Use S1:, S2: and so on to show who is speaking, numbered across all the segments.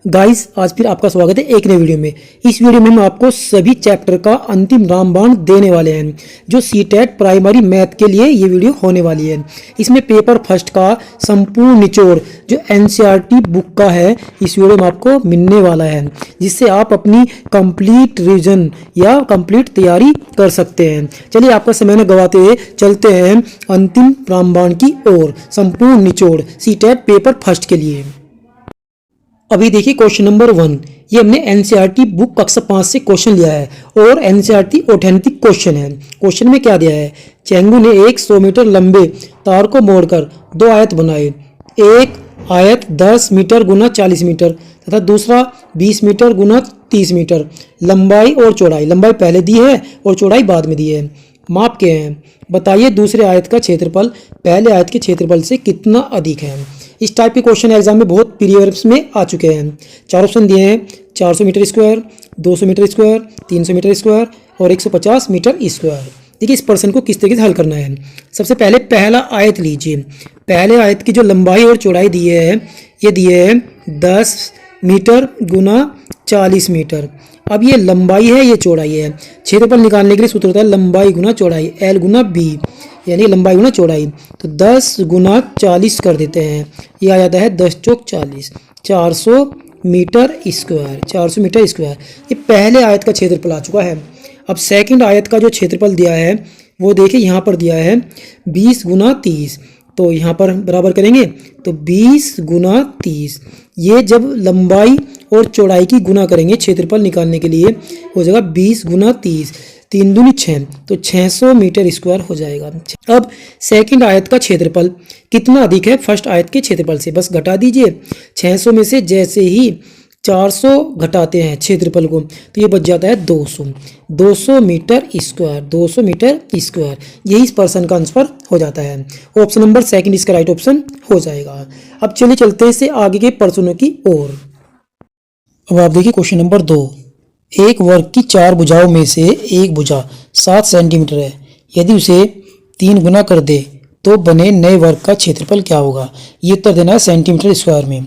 S1: Guys, आज फिर आपका स्वागत है एक नए वीडियो में। इस वीडियो में हम आपको सभी चैप्टर का अंतिम रामबाण देने वाले हैं। जो सीटेट प्राइमरी मैथ के लिए ये वीडियो होने वाली है। इसमें पेपर फर्स्ट का संपूर्ण निचोड़ जो एनसीईआरटी बुक का है इस वीडियो में आपको मिलने वाला है, जिससे आप अपनी कंप्लीट रिविजन या कंप्लीट तैयारी कर सकते हैं। चलिए आपका समय न गवाते हुए चलते हैं अंतिम रामबाण की ओर। संपूर्ण निचोड़ सीटेट पेपर फर्स्ट के लिए। अभी देखिए क्वेश्चन नंबर 1। ये हमने एनसीईआरटी बुक कक्षा 5 से क्वेश्चन लिया है और एनसीईआरटी ऑथेंटिक क्वेश्चन है। क्वेश्चन में क्या दिया है? चेंगू ने एक 100 मीटर लंबे तार को मोड़कर दो आयत बनाए। एक आयत 10 मीटर गुना 40 मीटर तथा दूसरा 20 मीटर गुना 30 मीटर। लंबाई और चौड़ाई, लंबाई पहले दी है और चौड़ाई बाद में दी है। माप के हैं। बताइए दूसरे आयत का क्षेत्रफल पहले आयत के क्षेत्रफल से कितना अधिक है। इस टाइप के क्वेश्चन एग्जाम में बहुत प्रीलिम्स में आ चुके हैं। चार ऑप्शन दिए हैं: 400 metre square, 200 metre square, 300 metre square और 150 मीटर स्क्वायर। देखिए इस प्रश्न को किस तरीके से हल करना है। सबसे पहले पहला आयत लीजिए। पहले आयत की जो लंबाई और चौड़ाई दी है ये दिए है 10 मीटर गुना 40 मीटर। अब ये लंबाई है, ये चौड़ाई है। क्षेत्रफल निकालने के लिए सूत्र होता है लंबाई गुना चौड़ाई, एल गुना बी, यानी लंबाई गुना चौड़ाई। तो 10 गुना 40 कर देते हैं, ये आ जाता है 10 चौक 40, 400 मीटर स्क्वायर। 400 मीटर स्क्वायर ये पहले आयत का क्षेत्रफल आ चुका है। अब सेकंड आयत का जो क्षेत्रफल दिया है वो देखिए यहाँ पर दिया है 20 गुना 30। तो यहाँ पर बराबर करेंगे तो 20 गुना 30। ये जब लंबाई और चौड़ाई की गुना करेंगे क्षेत्रफल निकालने के लिए हो जाएगा 20 गुना 30, 3 दूनी 6, तो 600 मीटर स्क्वायर हो जाएगा। अब सेकंड आयत का क्षेत्रफल कितना अधिक है फर्स्ट आयत के क्षेत्रफल से, बस घटा दीजिए। 600 में से जैसे ही 400 घटाते हैं क्षेत्रफल को तो ये बच जाता है 200 मीटर स्क्वायर। 200 मीटर स्क्वायर यही इस प्रश्न का आंसर हो जाता है। ऑप्शन नंबर सेकंड इसका राइट ऑप्शन हो जाएगा। अब चलिए चलते हैं इससे आगे के प्रश्नों की ओर। अब आप देखिए क्वेश्चन नंबर 2। एक वर्ग की 4 भुजाओं में से एक भुजा 7 सेंटीमीटर है। यदि उसे 3 गुना कर दे तो बने नए वर्ग का क्षेत्रफल क्या होगा? ये उत्तर देना है सेंटीमीटर स्क्वायर में।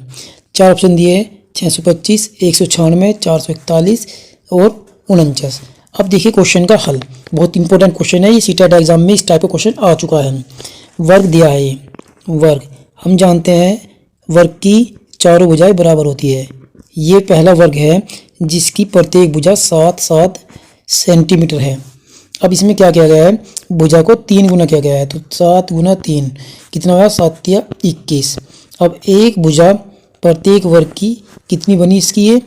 S1: 4 ऑप्शन दिए 625, 196, 441 और 49। अब देखिए क्वेश्चन का हल। बहुत इंपॉर्टेंट क्वेश्चन है ये, सीटेट एग्जाम में इस टाइप का क्वेश्चन आ चुका है। वर्ग दिया है, ये वर्ग हम जानते हैं वर्ग की चारों भुजाएं बराबर होती है। ये पहला वर्ग है जिसकी प्रत्येक भुजा 7 सेंटीमीटर है। अब इसमें क्या किया गया है? भुजा को 3 गुना किया गया है, तो 7 गुना 3 कितना हुआ? 7 या 21। अब एक भुजा प्रत्येक वर्ग की कितनी बनी इसकी?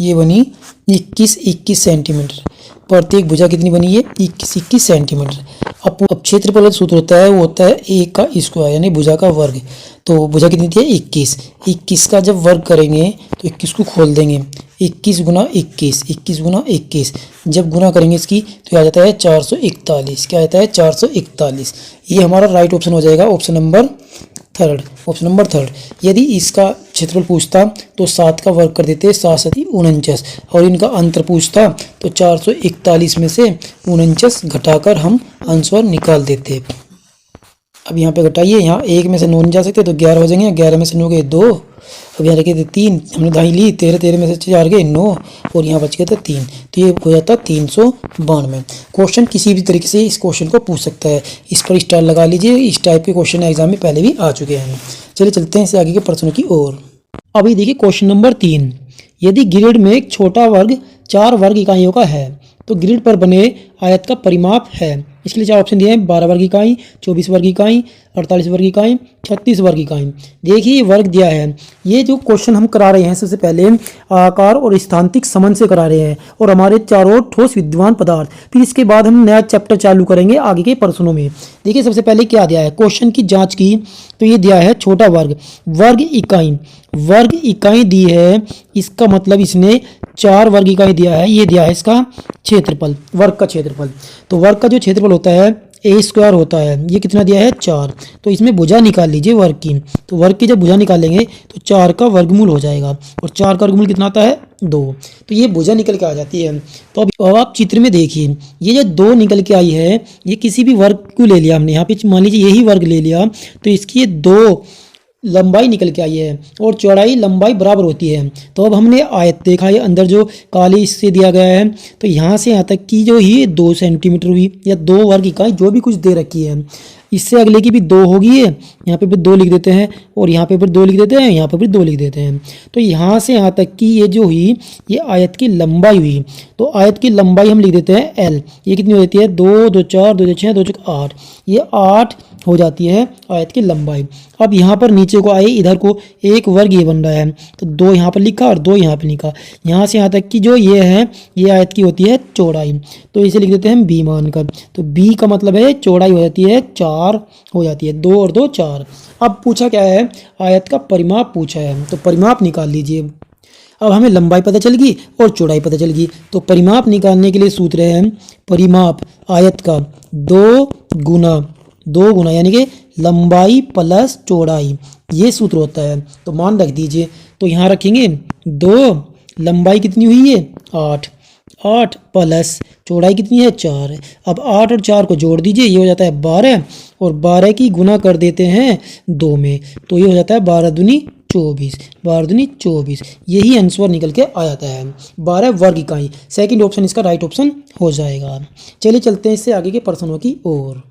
S1: ये बनी 21 सेंटीमीटर। प्रत्येक भुजा कितनी बनी है? 21 सेंटीमीटर। अब क्षेत्रफल सूत्र होता है वो होता है a का स्क्वायर, यानी भुजा का वर्ग। तो भुजा कितनी थी? 21 का जब वर्ग करेंगे तो 21 को खोल देंगे, 21 गुना 21 जब गुना करेंगे इसकी तो आ जाता है 441। क्या आता है? 441। ये हमारा राइट ऑप्शन हो जाएगा, ऑप्शन नंबर थर्ड। यदि इसका क्षेत्रफल पूछता तो 7 का वर्ग कर देते, 7 7 49, और इनका अंतर पूछता तो 441 में से 49 घटाकर हम आंसर निकाल देते। अब यहाँ पे घटाइए, यहाँ 1 में से 9 नहीं जा सकते तो 11 हो जाएंगे, 11 में से 9 गए 2, अब यहाँ रखे थे 3, हमने दाई ली, 13 में से 4 गए 9 और यहाँ बच गए थे 3, तो ये हो जाता 392। क्वेश्चन किसी भी तरीके से इस क्वेश्चन को पूछ सकता है, इस पर स्टार लगा लीजिए। इस टाइप के क्वेश्चन एग्जाम में पहले भी आ चुके हैं। चलिए चलते हैं इससे आगे के प्रश्नों की ओर। अभी देखिए क्वेश्चन नंबर 3। यदि ग्रिड में एक छोटा वर्ग 4 वर्ग इकाइयों का है तो ग्रिड पर बने आयत का परिमाप है। इसके लिए 4 ऑप्शन दिए हैं: 12 वर्ग इकाई, 24 वर्ग इकाई, 48 वर्ग इकाई, 36 वर्ग इकाई। देखिए वर्ग दिया है। ये जो क्वेश्चन हम करा रहे हैं सबसे पहले आकार और स्थानिक संबंध से करा रहे हैं और हमारे चारों ठोस विद्यमान पदार्थ। फिर इसके बाद हम नया चैप्टर चालू करेंगे आगे के प्रश्नों में। देखिए सबसे पहले क्या दिया है, क्वेश्चन की जाँच की तो ये दिया है छोटा वर्ग इकाई दी है। इसका मतलब इसने 4 वर्ग इकाई दिया है। ये दिया है इसका क्षेत्रफल, वर्ग का क्षेत्रफल। तो वर्ग का जो क्षेत्रफल होता है ए स्क्वायर होता है, ये कितना दिया है? 4। तो इसमें भुजा निकाल लीजिए वर्ग की। तो वर्ग की जब भुजा निकालेंगे तो 4 का वर्गमूल हो जाएगा, और 4 का वर्गमूल कितना आता है? 2। तो ये भुजा निकल के आ जाती है। तो अब आप चित्र में देखिए, ये जो 2 निकल के आई है ये किसी भी वर्ग को ले लिया हमने। यहाँ पे मान लीजिए यही वर्ग ले लिया तो इसकी ये 2 लंबाई निकल के आई है और चौड़ाई लंबाई बराबर होती है। तो अब हमने आयत देखा है, अंदर जो काली इससे दिया गया है, तो यहाँ से यहाँ तक की जो ही 2 सेंटीमीटर हुई या 2 वर्ग इकाई जो भी कुछ दे रखी है, इससे अगले की भी 2 होगी है, यहाँ पे भी 2 लिख देते हैं और यहाँ पे भी 2 लिख देते हैं, यहाँ पे भी 2 लिख देते हैं। तो यहाँ से यहाँ तक की ये जो हुई ये आयत की लंबाई हुई। तो आयत की लंबाई हम लिख देते हैं L। ये कितनी हो जाती है 2 2 4 2 6 2 8, ये 8 हो जाती है आयत की लंबाई। अब यहाँ पर नीचे को आए, इधर को एक वर्ग ये बन रहा है, तो 2 यहाँ पर लिखा और 2 यहाँ पर लिखा। यहाँ से यहाँ तक की जो ये है ये आयत की होती है चौड़ाई, तो इसे लिख देते हैं B मानकर। तो B का मतलब है चौड़ाई हो जाती है 4 हो जाती है, 2 और 2 4। अब पूछा क्या है, आयत का परिमाप पूछा है, तो परिमाप निकाल लीजिए। अब हमें लंबाई पता चल गई और चौड़ाई पता चल गई, तो परिमाप निकालने के लिए सूत्र है परिमाप आयत का 2 गुना यानी कि लंबाई प्लस चौड़ाई, ये सूत्र होता है। तो मान रख दीजिए, तो यहाँ रखेंगे 2, लंबाई कितनी हुई है 8 प्लस चौड़ाई कितनी है 4 है। अब 8 और 4 को जोड़ दीजिए, ये हो जाता है 12 और 12 की गुना कर देते हैं 2 में, तो ये हो जाता है 12 दूनी 24, 12 दूनी 24। यही आंसर निकल के आ जाता है 12 वर्ग इकाई। सेकंड ऑप्शन इसका राइट ऑप्शन हो जाएगा। चलिए चलते हैं इससे आगे के प्रश्नों की ओर।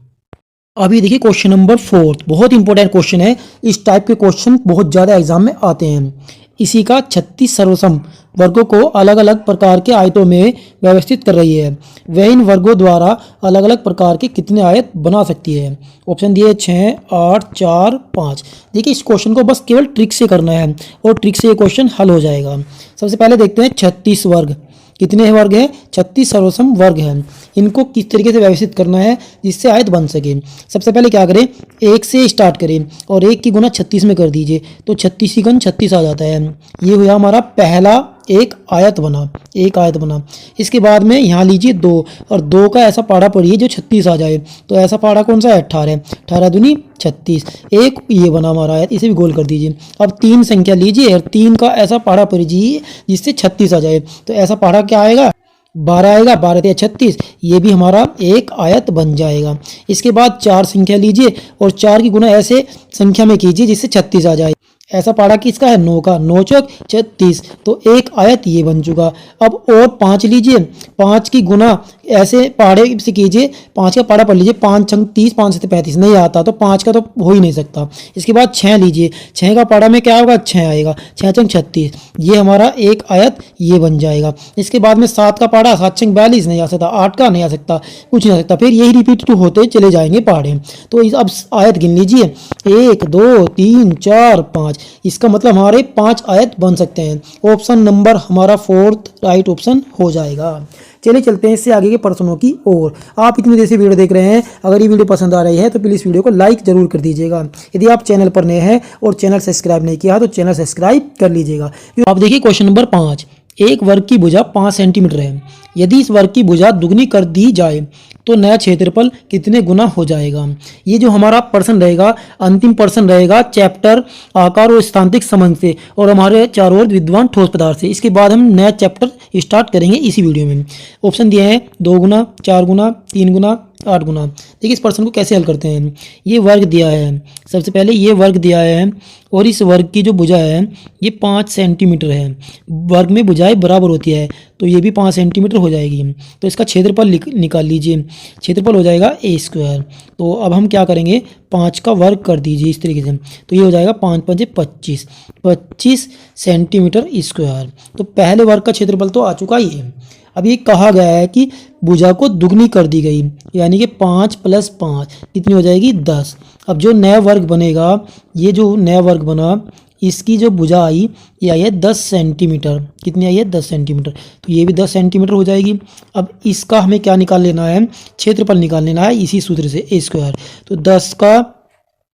S1: अभी देखिए क्वेश्चन नंबर 4, बहुत इंपॉर्टेंट क्वेश्चन है। इस टाइप के क्वेश्चन बहुत ज़्यादा एग्जाम में आते हैं। इसी का 36 सर्वसम वर्गों को अलग अलग प्रकार के आयतों में व्यवस्थित कर रही है, वह इन वर्गों द्वारा अलग अलग प्रकार के कितने आयत बना सकती है। ऑप्शन दिए 6 8 4 5। देखिए इस क्वेश्चन को बस केवल ट्रिक से करना है और ट्रिक से ये क्वेश्चन हल हो जाएगा। सबसे पहले देखते हैं 36 वर्ग कितने वर्ग हैं, 36 सर्वसम वर्ग हैं। इनको किस तरीके से व्यवस्थित करना है जिससे आयत बन सके। सबसे पहले क्या करें, 1 से स्टार्ट करें और 1 की गुना 36 में कर दीजिए, तो 36 की गुना 36 आ जाता है। ये हुआ हमारा पहला एक आयत बना। इसके बाद में यहाँ लीजिए 2 और 2 का ऐसा पाड़ा पड़िए जो 36 आ जाए, तो ऐसा पाड़ा कौन सा है 18 दूनी 36, एक ये बना हमारा आयत, इसे भी गोल कर दीजिए। अब 3 संख्या लीजिए और 3 का ऐसा पाड़ा पड़िए जिससे 36 आ जाए, तो ऐसा पाड़ा क्या आएगा 12 आएगा, 12 या 36, ये भी हमारा एक आयत बन जाएगा। इसके बाद 4 संख्या लीजिए और 4 की गुना ऐसे संख्या में कीजिए जिससे 36 आ जाए, ऐसा पाड़ा किसका है 9 का, 9 चौक 36, तो एक आयत ये बन चुका। अब और 5 लीजिए, 5 की गुना ऐसे पाड़े से कीजिए, 5 का पाड़ा पढ़ लीजिए, 5 छंग 30, 5 से 35 नहीं आता, तो 5 का तो हो ही नहीं सकता। इसके बाद 6 लीजिए, 6 का पाड़ा में क्या होगा 6 आएगा, 6 छंग 36, ये हमारा एक आयत ये बन जाएगा। इसके बाद में 7 का पाड़ा 7 छंग 42 नहीं आ सकता, 8 का नहीं आ सकता, कुछ नहीं आ सकता, फिर यही रिपीट होते चले जाएंगे पाड़े। तो अब आयत गिन लीजिए 1 2 3 4 5, इसका मतलब हमारे 5 आयत बन सकते हैं। ऑप्शन नंबर हमारा 4th राइट ऑप्शन हो जाएगा। चलिए चलते हैं इससे आगे के प्रश्नों की ओर। आप इतनी देर से वीडियो देख रहे हैं, अगर ये वीडियो पसंद आ रही है तो प्लीज़ वीडियो को लाइक जरूर कर दीजिएगा। यदि आप चैनल पर नए हैं और चैनल सब्सक्राइब नहीं किया तो चैनल सब्सक्राइब कर लीजिएगा। आप देखिए क्वेश्चन नंबर 5, एक वर्ग की भुजा 5 सेंटीमीटर है, यदि इस वर्ग की भुजा दुगनी कर दी जाए तो नया क्षेत्रफल कितने गुना हो जाएगा। ये जो हमारा प्रश्न रहेगा, अंतिम प्रश्न रहेगा चैप्टर आकार और स्थानिक संबंध से और हमारे चारों ओर विद्वान ठोस पदार्थ से। इसके बाद हम नया चैप्टर स्टार्ट करेंगे इसी वीडियो में। ऑप्शन दिए हैं 2 गुना, 4 गुना, 3 गुना, 8 गुना। देखिए इस प्रश्न को कैसे हल करते हैं। ये वर्ग दिया है, सबसे पहले ये वर्ग दिया है और इस वर्ग की जो भुजा है ये 5 सेंटीमीटर है। वर्ग में भुजाएं बराबर होती है, तो ये भी 5 सेंटीमीटर हो जाएगी। तो इसका क्षेत्रफल निकाल लीजिए, क्षेत्रफल हो जाएगा a²। तो अब हम क्या करेंगे, 5 का वर्ग कर दीजिए इस तरीके से, तो ये हो जाएगा 5 5 25 सेंटीमीटर स्क्वायर। तो पहले वर्ग का क्षेत्रफल तो आ चुका ही है। अब ये कहा गया है कि भुजा को दुगनी कर दी गई, यानी कि 5 + 5 कितनी हो जाएगी 10। अब जो नया वर्ग बनेगा, ये जो नया वर्ग बना, इसकी जो भुजा आई ये आई है 10 सेंटीमीटर। कितनी आई है 10 सेंटीमीटर, तो ये भी 10 सेंटीमीटर हो जाएगी। अब इसका हमें क्या निकाल लेना है, क्षेत्रफल निकाल लेना है इसी सूत्र से a²। तो 10 का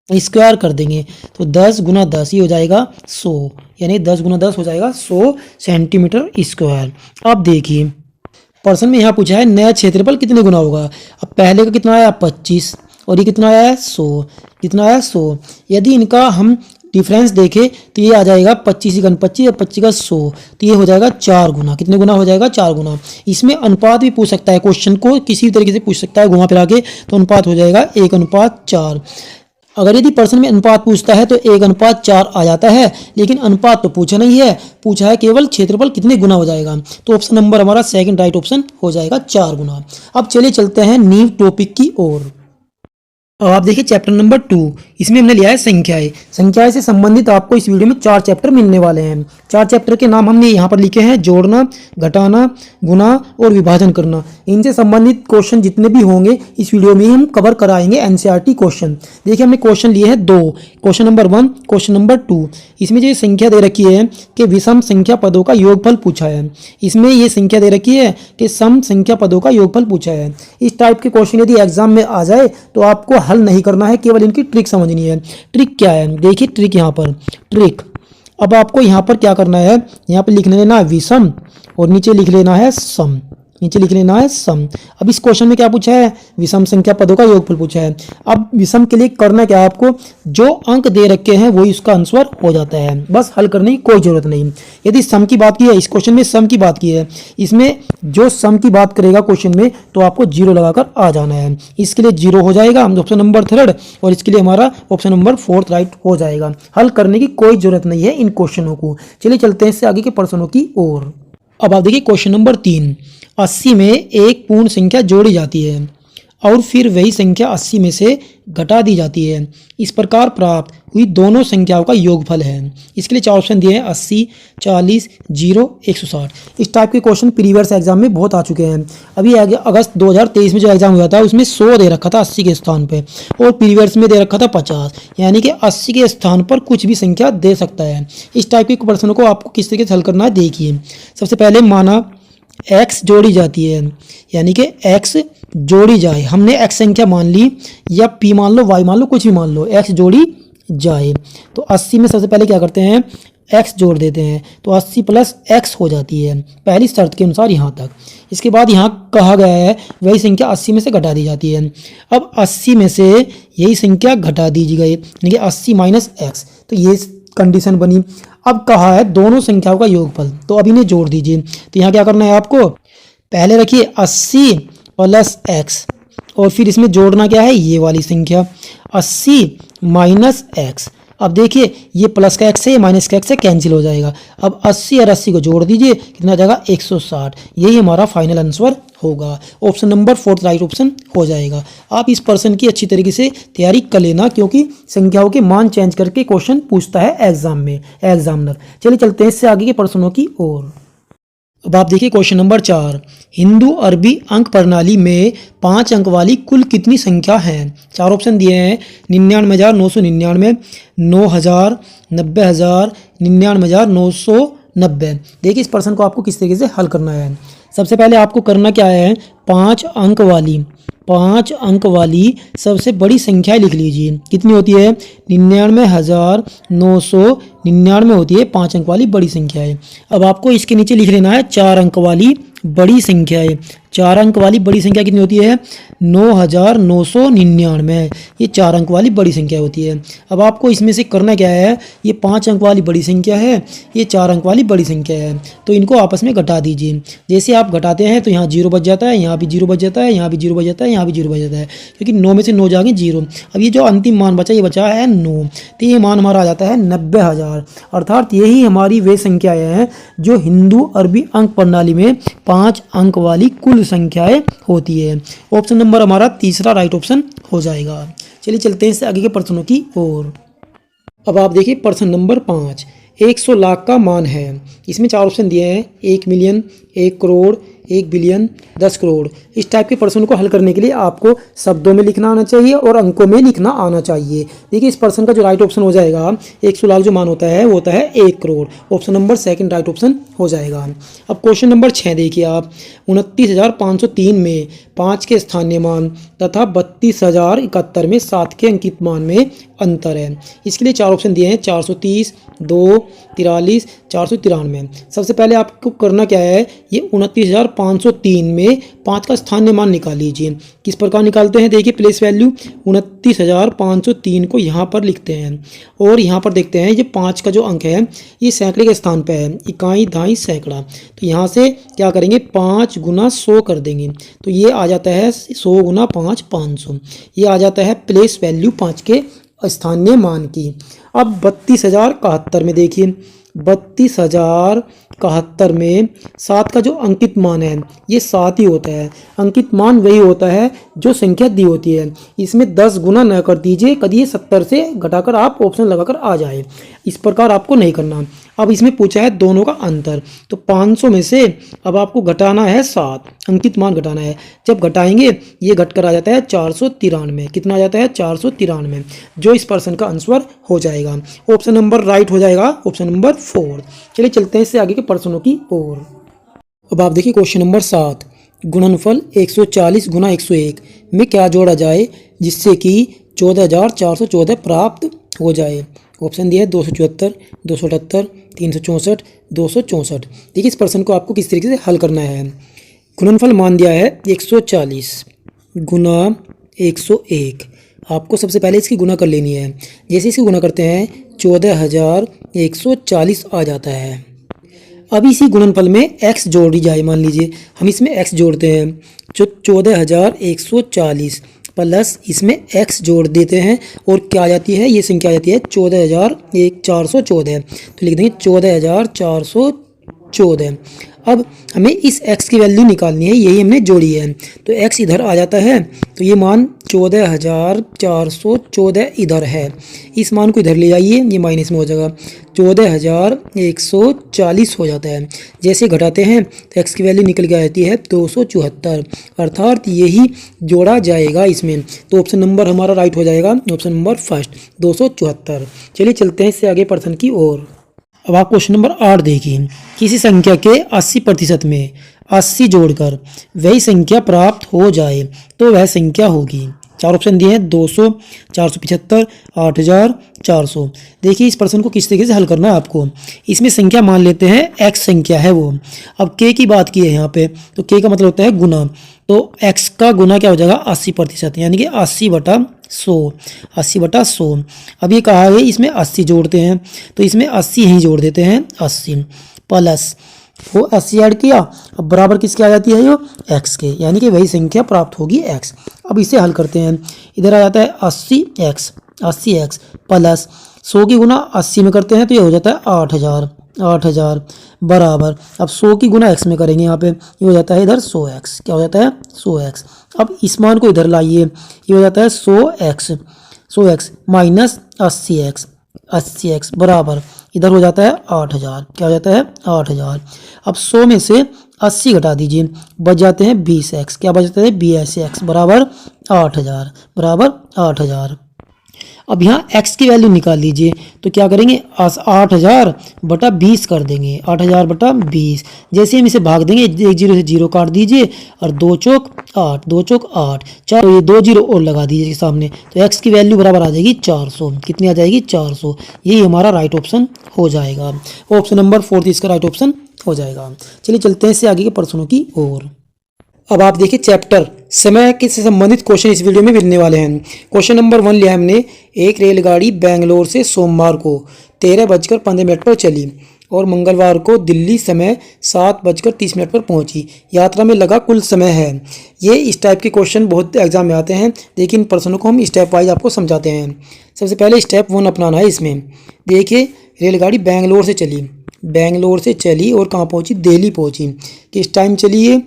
S1: स्क्वायर कर देंगे, तो 10 गुना 10 ये हो जाएगा 100, यानी 10 गुना 10 हो जाएगा 100 सेंटीमीटर स्क्वायर। अब देखिए प्रश्न में यहाँ पूछा है नया क्षेत्रफल कितने गुना होगा। अब पहले का कितना आया 25 और ये कितना आया है 100, कितना आया 100। यदि इनका हम डिफरेंस देखें तो ये आ जाएगा 25 का 25 और 25 का 100, तो ये हो जाएगा 4 गुना। कितने गुना हो जाएगा 4 गुना। इसमें अनुपात भी पूछ सकता है, क्वेश्चन को किसी भी तरीके से पूछ सकता है घुमा फिरा के, तो अनुपात हो जाएगा 1:4। अगर यदि प्रश्न में अनुपात पूछता है तो 1:4 आ जाता है, लेकिन अनुपात तो पूछा नहीं है, पूछा है केवल क्षेत्रफल कितने गुना हो जाएगा। तो ऑप्शन नंबर हमारा सेकंड राइट ऑप्शन हो जाएगा 4 गुना। अब चलिए चलते हैं न्यू टॉपिक की ओर। अब आप देखिए चैप्टर नंबर 2, इसमें हमने लिया है संख्याएं। संख्याएं से संबंधित आपको इस वीडियो में 4 चैप्टर मिलने वाले हैं। 4 चैप्टर के नाम हमने यहाँ पर लिखे हैं, जोड़ना, घटाना, गुना और विभाजन करना। इनसे संबंधित क्वेश्चन जितने भी होंगे इस वीडियो में हम कवर कराएंगे एनसीईआरटी क्वेश्चन। देखिए हमने क्वेश्चन लिए हैं 2, क्वेश्चन नंबर 1, क्वेश्चन नंबर 2। इसमें जो संख्या दे रखी है कि विषम संख्या पदों का योगफल पूछा है। इसमें ये संख्या दे रखी है कि सम संख्या पदों का योगफल पूछा है। इस टाइप के क्वेश्चन यदि एग्जाम में आ जाए तो आपको हल नहीं करना है, केवल इनकी ट्रिक समझनी है। ट्रिक क्या है, देखिए ट्रिक यहाँ पर, ट्रिक अब आपको यहाँ पर क्या करना है, यहाँ पर लिख लेना है विषम और नीचे लिख लेना है सम, नीचे लिख लेना है सम। अब इस क्वेश्चन में क्या पूछा है, विषम संख्या पदों का योगफल पूछा है। अब विषम के लिए करना क्या है, आपको जो अंक दे रखे हैं वही उसका आंसर हो जाता है, बस हल करने की कोई जरूरत नहीं। यदि सम की बात की है, इस क्वेश्चन में सम की बात की है, इसमें जो सम की बात करेगा क्वेश्चन में तो आपको 0 लगाकर आ जाना है। इसके लिए 0 हो जाएगा ऑप्शन नंबर 3, और इसके लिए हमारा ऑप्शन नंबर 4 राइट हो जाएगा। हल करने की कोई जरूरत नहीं है इन क्वेश्चनों को। चलिए चलते हैं इससे आगे के प्रश्नों की ओर। अब आप देखिए क्वेश्चन नंबर 3, 80 में एक पूर्ण संख्या जोड़ी जाती है और फिर वही संख्या 80 में से घटा दी जाती है। इस प्रकार प्राप्त हुई दोनों संख्याओं का योगफल है। इसके लिए 4 ऑप्शन दिए हैं, 80, 40, 0, 160। इस टाइप के क्वेश्चन प्रीवियस एग्जाम में बहुत आ चुके हैं। अभी अगस्त 2023 में जो एग्जाम हुआ था उसमें 100 दे रखा था 80 के स्थान पे, और प्रीवियस में दे रखा था 50, यानी कि 80 के स्थान पर कुछ भी संख्या दे सकता है। इस टाइप के प्रश्नों को आपको किस तरीके से हल करना है, देखिए। सबसे पहले माना x जोड़ी जाती है, यानी कि x जोड़ी जाए, हमने x संख्या मान ली या p मान लो, y मान लो, कुछ भी मान लो, x जोड़ी जाए। तो 80 में सबसे पहले क्या करते हैं, x जोड़ देते हैं, तो 80 प्लस x हो जाती है पहली शर्त के अनुसार यहाँ तक। इसके बाद यहाँ कहा गया है वही संख्या 80 में से घटा दी जाती है। अब 80 में से यही संख्या घटा दी गई, यानी कि 80 माइनस x, तो ये कंडीशन बनी। अब कहा है दोनों संख्याओं का योगफल, तो अब इन्हें जोड़ दीजिए। तो यहाँ क्या करना है आपको, पहले रखिए 80 प्लस x, और फिर इसमें जोड़ना क्या है, ये वाली संख्या 80 माइनस x। अब देखिए ये प्लस का x है, ये माइनस का x है, कैंसिल हो जाएगा। अब 80 और 80 को जोड़ दीजिए, कितना आ जाएगा 160। यही हमारा फाइनल आंसर होगा। ऑप्शन नंबर 4 राइट ऑप्शन हो जाएगा। आप इस प्रश्न की अच्छी तरीके से तैयारी कर लेना, क्योंकि संख्याओं के मान चेंज करके क्वेश्चन पूछता है एग्जाम में एग्जामिनर। चलिए चलते हैं इससे आगे के प्रश्नों की ओर। अब आप देखिए क्वेश्चन नंबर 4, हिंदू अरबी अंक प्रणाली में 5 अंक वाली कुल कितनी संख्या है। 4 ऑप्शन दिए हैं, 99,999, 9,000, 90,000, 99,990। देखिए इस प्रश्न को आपको किस तरीके से हल करना है। सबसे पहले आपको करना क्या है, 5 अंक वाली सबसे बड़ी संख्या लिख लीजिए। कितनी होती है, 99,999 होती है 5 अंक वाली बड़ी संख्या है। अब आपको इसके नीचे लिख लेना है 4 अंक वाली बड़ी संख्या है। 4 अंक वाली बड़ी संख्या कितनी होती है, 9,999, ये 4 अंक वाली बड़ी संख्या होती है। अब आपको इसमें से करना क्या है, ये 5 अंक वाली बड़ी संख्या है, ये 4 अंक वाली बड़ी संख्या है, तो इनको आपस में घटा दीजिए। जैसे आप घटाते हैं तो यहाँ 0 बच जाता है, यहाँ भी 0 बच जाता है, यहाँ भी 0 बच जाता है, यहाँ भी 0 बच जाता है, क्योंकि 9 में से 9 जाएंगे 0। अब ये जो अंतिम मान बचा, ये बचा है 9, तो ये मान हमारा आ जाता है 90,000। अर्थात यही हमारी वे संख्याएँ हैं जो हिंदू अरबी अंक प्रणाली में 5 अंक वाली कुल संख्याएं होती है। ऑप्शन नंबर हमारा तीसरा राइट ऑप्शन हो जाएगा। चलिए चलते हैं इससे आगे के प्रश्नों की ओर। अब आप देखिए प्रश्न नंबर 5, 100 लाख का मान है। इसमें 4 ऑप्शन दिए हैं, 1 मिलियन, 1 करोड़, 1 बिलियन, 10 करोड़। इस टाइप के प्रश्न को हल करने के लिए आपको शब्दों में लिखना आना चाहिए और अंकों में लिखना आना चाहिए। देखिए इस प्रश्न का जो राइट ऑप्शन हो जाएगा, 100 लाख जो मान होता है वो होता है 1 crore. Option number 2 right option हो जाएगा। अब क्वेश्चन नंबर 6 देखिए आप, 29,503 में 5 के स्थानीय मान तथा 32,071 में 7 के अंकित मान में अंतर है। इसके लिए 4 ऑप्शन दिए हैं, 430, 2, 43, 493। सबसे पहले आपको करना क्या है, ये 29,503 में 5 का स्थानीय मान निकाल लीजिए। किस प्रकार निकालते हैं, देखिए प्लेस वैल्यू 29,503 को यहाँ पर लिखते हैं और यहाँ पर देखते हैं ये 5 का जो अंक है ये सैकड़े के स्थान पर है, इकाई, दहाई, सैकड़ा। तो यहाँ से क्या करेंगे, 5 गुना 100 कर देंगे, तो ये आ जाता है 100 गुना 5, 500। ये आ जाता है प्लेस वैल्यू 5 के स्थानीय मान की। अब 32,071 में देखिए, 32,071 में 7 का जो अंकित मान है ये 7 ही होता है। अंकित मान वही होता है जो संख्या दी होती है। इसमें 10 गुना न कर दीजिए, कभी ये 70 से घटाकर आप ऑप्शन लगाकर आ जाए, इस प्रकार आपको नहीं करना। अब इसमें पूछा है दोनों का अंतर, तो 500 में से अब आपको घटाना है 7, अंकित मान घटाना है। जब घटाएंगे ये घटकर आ जाता है 493। कितना आ जाता है? 493, जो इस प्रश्न का आंसर हो जाएगा। ऑप्शन नंबर राइट हो जाएगा, ऑप्शन नंबर 4। चलिए चलते हैं इससे आगे के प्रश्नों की ओर। अब आप देखिए क्वेश्चन नंबर 7, गुणनफल 140 गुना 101 में क्या जोड़ा जाए जिससे कि 14,414 प्राप्त हो जाए। ऑप्शन दिया है 274, 278, 364, 264। देखिए इस प्रश्न को आपको किस तरीके से हल करना है। गुणनफल मान दिया है 140 गुना 101। आपको सबसे पहले इसकी गुना कर लेनी है। जैसे इसकी गुना करते हैं 14,140 आ जाता है। अब इसी गुणनफल में x जोड़ी जाए, मान लीजिए हम इसमें x जोड़ते हैं, जो 14,140 प्लस इसमें x जोड़ देते हैं और क्या आ जाती है, ये संख्या आ जाती है 14,414। तो लिख देंगे 14,414। अब हमें इस x की वैल्यू निकालनी है, यही हमने जोड़ी है, तो x इधर आ जाता है, तो ये मान 14,414 इधर है। इस मान को इधर ले जाइए, ये माइनस में हो जाएगा, 14,140 हो जाता है। जैसे घटाते हैं तो x की वैल्यू निकल के आ जाती है 274, अर्थात यही जोड़ा जाएगा इसमें। तो ऑप्शन नंबर हमारा राइट हो जाएगा, ऑप्शन नंबर फर्स्ट 274। चलिए चलते हैं इससे आगे प्रश्न की ओर। अब आप क्वेश्चन नंबर 8 देखिए, किसी संख्या के 80% में 80 जोड़कर वही संख्या प्राप्त हो जाए तो वह संख्या होगी। 4 ऑप्शन दिए हैं, 200, 475, 8,400। देखिए इस प्रश्न को किस तरीके से हल करना है आपको। इसमें संख्या मान लेते हैं x संख्या है वो। अब k की बात की है यहाँ पे, तो k का मतलब होता है गुना, तो x का गुना क्या हो जाएगा 80%, यानी कि 80/100, 80/100। अब ये कहा है इसमें 80 जोड़ते हैं, तो इसमें 80 ही जोड़ देते हैं, 80 प्लस वो 80 ऐड किया, अब बराबर किसके आ जाती है यो x के, यानी कि वही संख्या प्राप्त होगी x। अब इसे हल करते हैं, इधर आ जाता है 80x, 80x प्लस 100 की गुना 80 में करते हैं तो ये हो जाता है 8,000, 8,000 बराबर, अब 100 की गुना x में करेंगे यहाँ पे, ये हो जाता है इधर 100x, क्या हो जाता है 100x। अब इस मान को इधर लाइए, ये हो जाता है 100x, 100x minus 80x, 80x बराबर इधर हो जाता है 8,000, क्या हो जाता है 8,000। अब 100 में से 80 घटा दीजिए, बच जाते हैं 20x, क्या बच जाता है 20x बराबर 8,000, बराबर 8,000। अब यहाँ x की वैल्यू निकाल लीजिए, तो क्या करेंगे 8,000/20 कर देंगे, 8,000/20। जैसे हम इसे भाग देंगे, 1 0 से 0 काट दीजिए और 2 चौक 8, 2 चौक 8, 4, ये 2 0 और लगा दीजिए सामने, तो x की वैल्यू बराबर आ जाएगी 400। कितनी आ जाएगी 400, यही हमारा राइट ऑप्शन हो जाएगा। ऑप्शन नंबर 4 इसका राइट ऑप्शन हो जाएगा। चलिए चलते हैं इससे आगे के प्रश्नों की ओर। अब आप देखिए चैप्टर समय के से संबंधित क्वेश्चन इस वीडियो में मिलने वाले हैं। क्वेश्चन नंबर 1 लिया हमने, एक रेलगाड़ी बेंगलोर से सोमवार को 13:15 पर चली और मंगलवार को दिल्ली समय 7:30 पर पहुंची। यात्रा में लगा कुल समय है। ये इस टाइप के क्वेश्चन बहुत एग्जाम में आते हैं, लेकिन प्रश्नों को हम स्टेप वाइज आपको समझाते हैं। सबसे पहले स्टेप 1 अपनाना है इसमें। देखिए रेलगाड़ी बेंगलोर से चली और कहाँ पहुंची, दिल्ली पहुंची। किस टाइम चली ये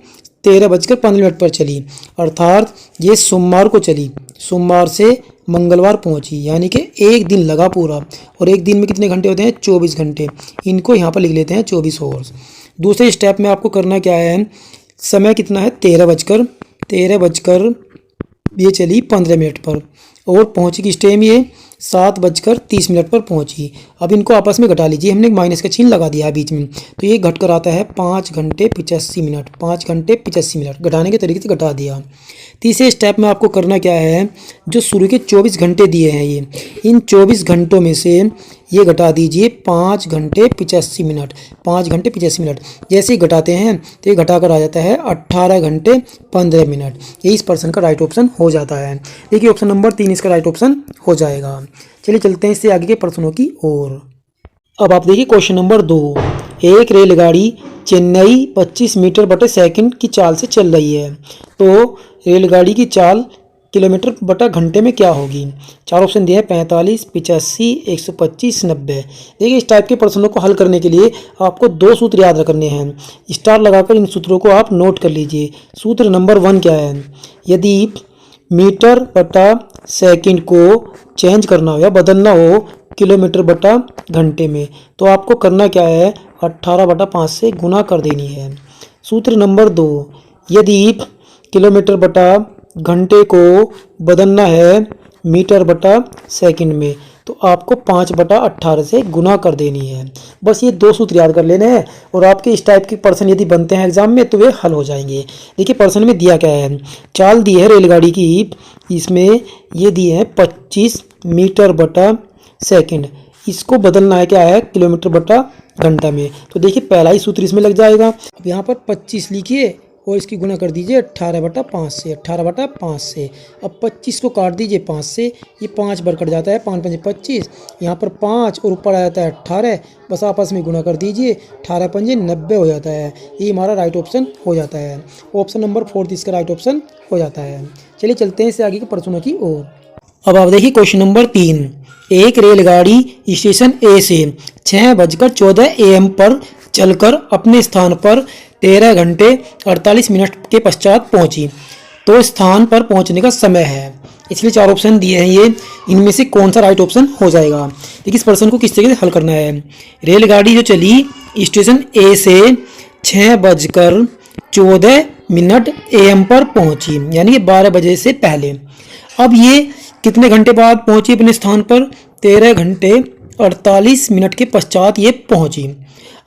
S1: 13:15 पर चली, अर्थात ये सोमवार को चली, सोमवार से मंगलवार पहुंची, यानी कि एक दिन लगा पूरा। और एक दिन में कितने घंटे होते हैं 24 घंटे, इनको यहाँ पर लिख लेते हैं 24 आवर्स। दूसरे स्टेप में आपको करना क्या है, समय कितना है 13 ये चली 15 पर और पहुँची किस टाइम ये 7:30 पर पहुंची। अब इनको आपस में घटा लीजिए, हमने माइनस का चिन्ह लगा दिया है बीच में, तो ये घट कर आता है 5 घंटे 85 मिनट, 5 घंटे 85 मिनट घटाने के तरीके से घटा दिया। तीसरे स्टेप में आपको करना क्या है, जो शुरू के 24 घंटे दिए हैं ये, इन 24 घंटों में से ये घटा दीजिए 5 घंटे 85 मिनट, 5 घंटे 85 मिनट। जैसे ही घटाते हैं तो ये घटा कर आ जाता है 18 घंटे 15 मिनट। ये इस प्रश्न का राइट ऑप्शन हो जाता है। देखिए ऑप्शन नंबर 3 इसका राइट ऑप्शन हो जाएगा। चलिए चलते हैं इससे आगे के प्रश्नों की ओर। अब आप देखिए क्वेश्चन नंबर 2, एक रेलगाड़ी चेन्नई 25 मीटर/सेकंड की चाल से चल रही है, तो रेलगाड़ी की चाल किलोमीटर बटा घंटे में क्या होगी। चार ऑप्शन दिए हैं 45, 85, 125, 90। देखिए इस टाइप के प्रश्नों को हल करने के लिए आपको दो सूत्र याद रखने हैं। स्टार लगाकर इन सूत्रों को आप नोट कर लीजिए। सूत्र नंबर 1 क्या है, यदि मीटर बटा सेकंड को चेंज करना हो या बदलना हो किलोमीटर बटा घंटे में, तो आपको करना क्या है, 18/5 से गुना कर देनी है। सूत्र नंबर 2, यदि किलोमीटर बटा घंटे को बदलना है मीटर बटा सेकंड में, तो आपको 5/18 से गुना कर देनी है। बस ये दो सूत्र याद कर लेने हैं और आपके इस टाइप के प्रश्न यदि बनते हैं एग्जाम में तो वे हल हो जाएंगे। देखिए प्रश्न में दिया क्या है, चाल दी है रेलगाड़ी की, इसमें ये दिए हैं 25 मीटर बटा सेकंड, इसको बदलना है क्या है, किलोमीटर बटा घंटा में। तो देखिए पहला ही सूत्र इसमें लग जाएगा। अब यहाँ पर 25 लिखिए और इसकी गुना कर दीजिए 18/5 से, 18/5 से। अब 25 को काट दीजिए 5 से, ये 5 बार कट जाता है, 5 5 25, यहाँ पर 5 और ऊपर आ जाता है 18, बस आपस में गुना कर दीजिए, 18 5 90 हो जाता है। ये हमारा राइट ऑप्शन हो जाता है। ऑप्शन नंबर 4 इसका राइट ऑप्शन हो जाता है। चलिए चलते हैं इससे आगे के प्रश्नों की ओर। अब आप देखिए क्वेश्चन नंबर 3, एक रेलगाड़ी स्टेशन ए से 6:14 AM पर चलकर अपने स्थान पर 13 घंटे 48 मिनट के पश्चात पहुंची, तो स्थान पर पहुंचने का समय है। इसलिए चार ऑप्शन दिए हैं ये, इनमें से कौन सा राइट ऑप्शन हो जाएगा। देखिए इस प्रश्न को किस तरीके से हल करना है। रेलगाड़ी जो चली स्टेशन ए से 6:14 AM पर पहुंची, यानी कि 12 बजे से पहले। अब ये कितने घंटे बाद पहुंची अपने स्थान पर, 13 घंटे 48 मिनट के पश्चात ये पहुंची।